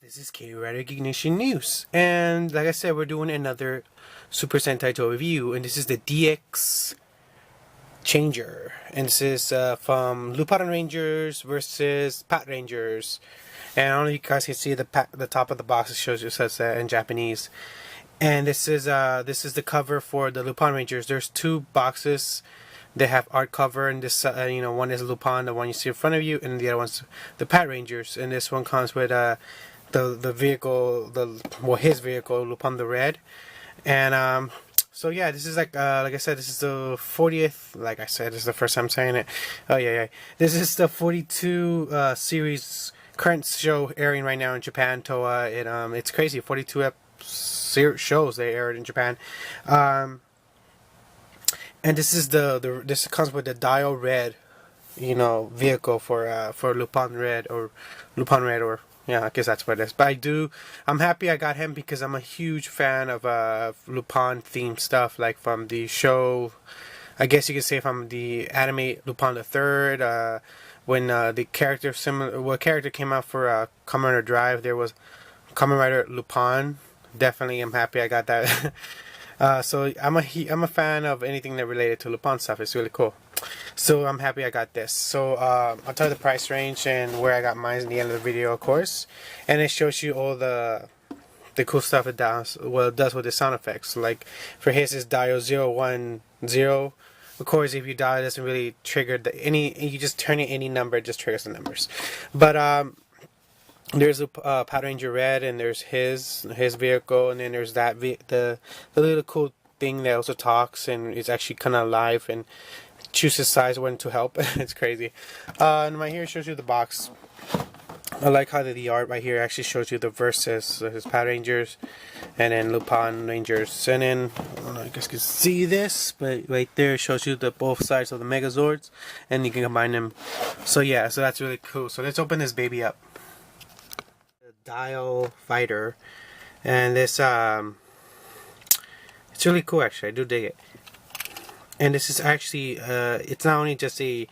This is K Recognition News, and like I said, we're doing another Super Sentai Toy review, and this is the DX Changer, and this is from Lupinrangers versus Pat Rangers, and I don't know if you guys can see the top of the box. It shows you, says that in Japanese, and this is the cover for the Lupinrangers. There's two boxes. They have art cover, and this one is Lupin, the one you see in front of you, and the other one's the Pat Rangers, and this one comes with the vehicle, his vehicle, Lupin the Red, and so yeah, this is like I said, this is the 40th. Like I said, this is the first time saying it. Oh yeah. This is the 42 series current show airing right now in Japan. Toa. It's crazy. 42 shows they aired in Japan. And this is this comes with the Dial Red, vehicle for Lupin Red or yeah, I guess that's what it is. But I'm happy I got him because I'm a huge fan of Lupin themed stuff, like from the show. I guess you could say from the anime Lupin the Third. When the character came out for Kamen Rider Drive, there was Kamen Rider Lupin. Definitely, I'm happy I got that. So I'm a fan of anything that related to Lupin stuff. It's really cool. So I'm happy I got this. So I'll tell you the price range and where I got mine in the end of the video, of course. And it shows you all the cool stuff it does. Well, it does with the sound effects. Like for his is dial 010. Of course, if you dial, it doesn't really trigger you just turn it any number, it just triggers the numbers. But there's a Power Ranger Red, and there's his vehicle, and then there's the little cool thing that also talks and is actually kind of alive and chooses size when to help. It's crazy. And right here shows you the box. I like how the art right here actually shows you the verses, his Power Rangers, and then Lupin Rangers, and then I don't know if you guys can see this, but right there shows you the both sides of the Megazords, and you can combine them. So yeah, so that's really cool. So let's open this baby up. Dial Fighter, and this it's really cool. Actually, I do dig it. And this is actually it's not only just a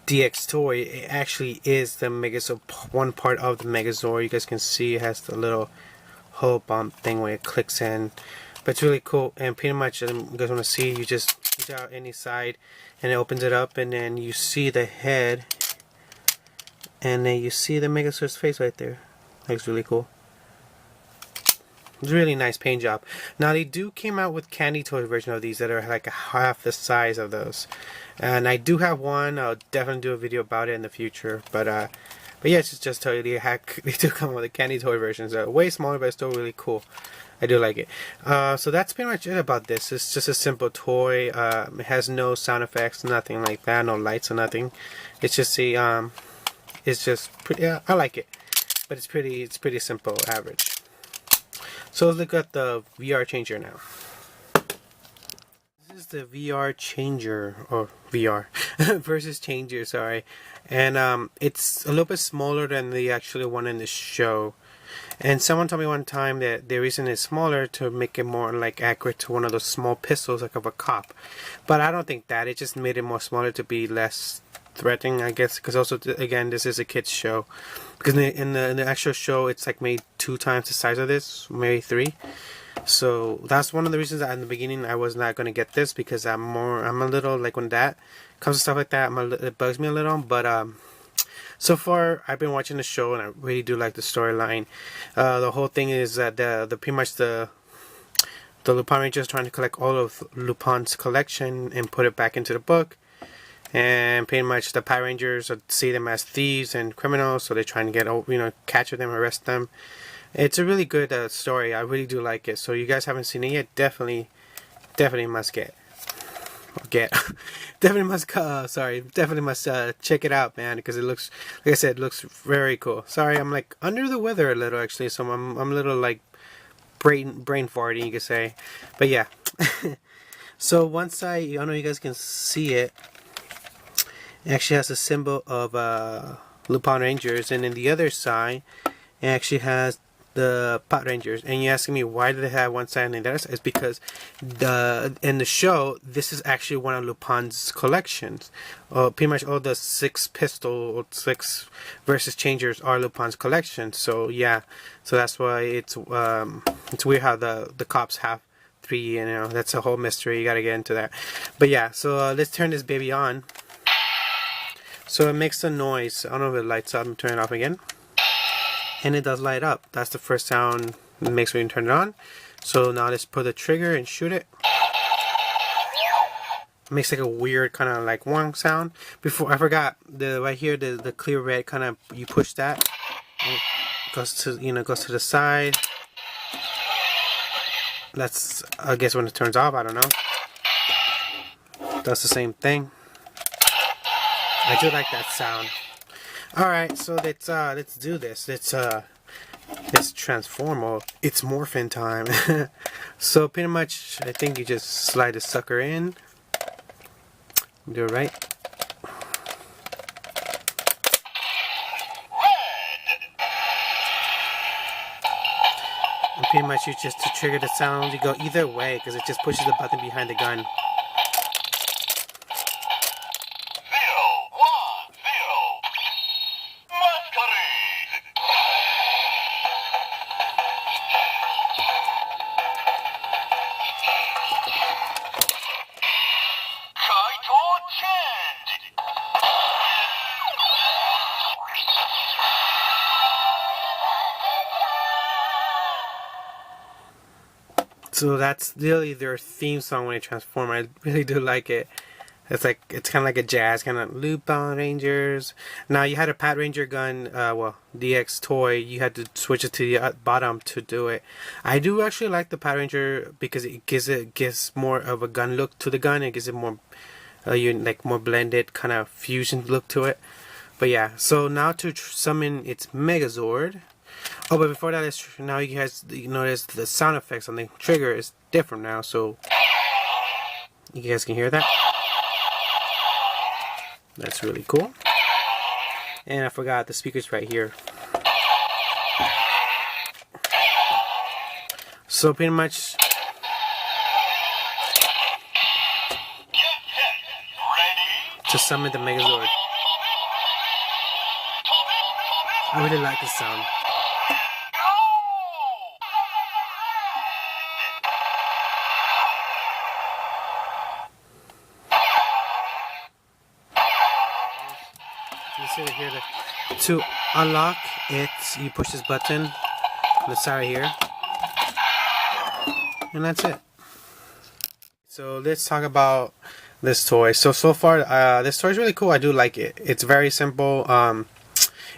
DX toy, it actually is the Megazord, one part of the Megazord. You guys can see it has the little hole bump thing where it clicks in, but it's really cool. And pretty much, you guys want to see, you just reach out any side and it opens it up, and then you see the head, and then you see the Megazord's face right there. Looks really cool. It's a really nice paint job. Now they came out with candy toy version of these that are like half the size of those, and I do have one. I'll definitely do a video about it in the future. But yeah, just tell you they do come with a candy toy versions. Way smaller, but still really cool. I do like it. So that's pretty much it about this. It's just a simple toy. It has no sound effects, nothing like that, no lights or nothing. It's just it's just pretty. Yeah, I like it. But it's pretty simple, average. So let's look at the VR changer now. This is the VR changer, or VR versus changer, sorry. And it's a little bit smaller than the actual one in the show. And someone told me one time that the reason it's smaller to make it more like accurate to one of those small pistols like of a cop. But I don't think that. It just made it more smaller to be less threatening, I guess, because also again, this is a kids show. Because in the actual show, it's like made 2 times the size of this, maybe 3. So that's one of the reasons that in the beginning I was not going to get this, because I'm a little like, when that comes to stuff like that, it bugs me a little. But so far I've been watching the show and I really do like the storyline. The whole thing is that pretty much the Lupin Rangers trying to collect all of Lupin's collection and put it back into the book. And pretty much the Power Rangers see them as thieves and criminals, so they're trying to get, capture them, arrest them. It's a really good story. I really do like it. So you guys haven't seen it yet, definitely must definitely must check it out, man, because it looks, like I said, it looks very cool. Sorry, I'm like under the weather a little actually, so I'm a little like brain farting, you could say. But yeah. So once I don't know if you guys can see it. It actually has a symbol of Lupin Rangers, and then the other side it actually has the Pot Rangers, and you're asking me why do they have one side and the other side? It's because in the show, this is actually one of Lupin's collections. Pretty much all the 6 pistol, 6 versus changers are Lupin's collection. So yeah, so that's why it's weird how the cops have 3. You know, that's a whole mystery. You gotta get into that. But yeah, so let's turn this baby on. So it makes a noise. I don't know if it lights up. I'm turning it off again. And it does light up. That's the first sound it makes when you turn it on. So now let's put the trigger and shoot it. It makes like a weird kind of like wong sound. Before I forgot right here the clear red kind of, you push that, and it goes to, you know, goes to the side. That's, I guess, when it turns off. I don't know. Does the same thing. I do like that sound. Alright, so let's do this. Let's transform. Oh, it's morphin time. So pretty much, I think you just slide the sucker in. Do it right. And pretty much you just, to trigger the sound, you go either way because it just pushes the button behind the gun. So that's really their theme song when they transform. I really do like it. It's like, it's kind of like a jazz kind of Lupinrangers. Now you had a Pat Ranger gun, well, DX toy. You had to switch it to the bottom to do it. I do actually like the Pat Ranger because it gives more of a gun look to the gun. It gives it more, like more blended kind of fusion look to it. But yeah, so now to summon its Megazord. Oh, but before that, now you guys notice the sound effects on the trigger is different now, so you guys can hear that. That's really cool. And I forgot the speakers right here. So pretty much, to summon the Megazord. I really like the sound. You see it here. To unlock it, you push this button on the side here, and that's it. So let's talk about this toy. So far, this toy is really cool. I do like it. It's very simple.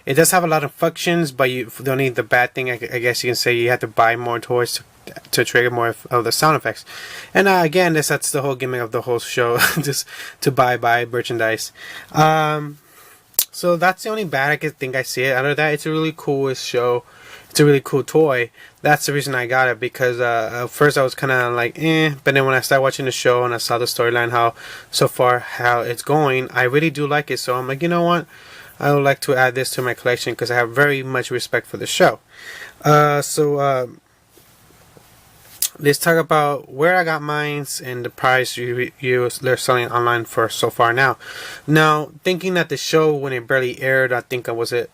It does have a lot of functions, but the only the bad thing, I guess you can say, you have to buy more toys to trigger more of the sound effects. And again, that's the whole gimmick of the whole show, just to buy merchandise. So that's the only bad thing I see it. Other than that, it's a really cool show. It's a really cool toy. That's the reason I got it, because at first I was kind of like, but then when I started watching the show and I saw the storyline, how it's going, I really do like it. So I'm like, you know what? I would like to add this to my collection because I have very much respect for the show. Let's talk about where I got mine and the price they're selling online for so far now. Now, thinking that the show, when it barely aired, I think was it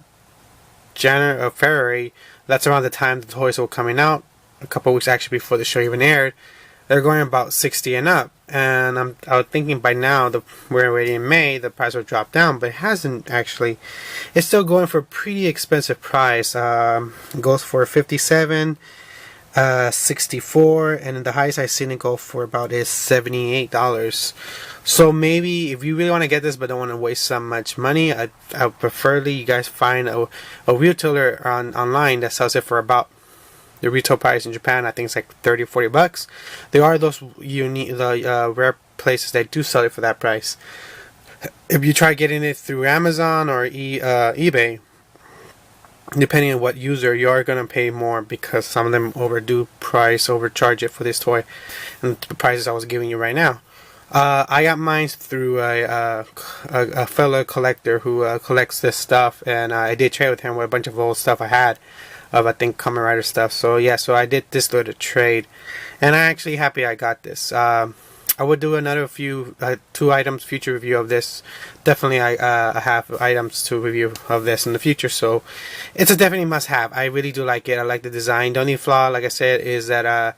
January or February, that's around the time the toys were coming out, a couple weeks actually before the show even aired. They're going about $60 and up, and I was thinking by now we're already in May, the price will drop down, but it hasn't actually. It's still going for a pretty expensive price. It goes for $57. 64, and then the highest I've seen it go for about is $78. So maybe if you really want to get this but don't want to waste so much money, I preferably you guys find a retailer online that sells it for about the retail price in Japan. I think it's like 30 or 40 bucks. There are those rare places that do sell it for that price. If you try getting it through Amazon or eBay, depending on what user, you are going to pay more because some of them overcharge it for this toy, and the prices I was giving you right now. I got mine through a fellow collector who collects this stuff, and I did trade with him with a bunch of old stuff I had. of I think Kamen Rider stuff. So yeah, so I did this little trade, and I'm actually happy I got this. I would do another few 2 items future review of this. Definitely, I have items to review of this in the future, so it's a definitely must have. I really do like it. I like the design. The only flaw, like I said, is that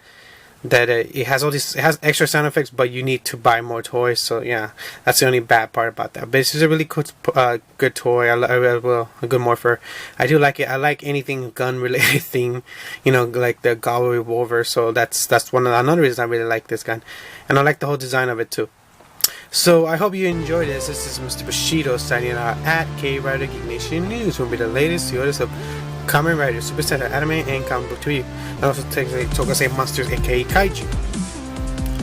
it has it has extra sound effects, but you need to buy more toys. So yeah, that's the only bad part about that. But it's just a really good toy. I will a good morpher. I do like it. I like anything gun related thing, like the Gobble revolver. So that's another reason I really like this gun, and I like the whole design of it too. So I hope you enjoyed this. This is Mr. Bushido signing out at K-Rider Geek Nation News. Will be the latest of Kamen Rider, Super Sentai anime, and comic book to you. And also technically Tokasei Monsters aka Kaiju.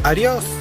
Adios!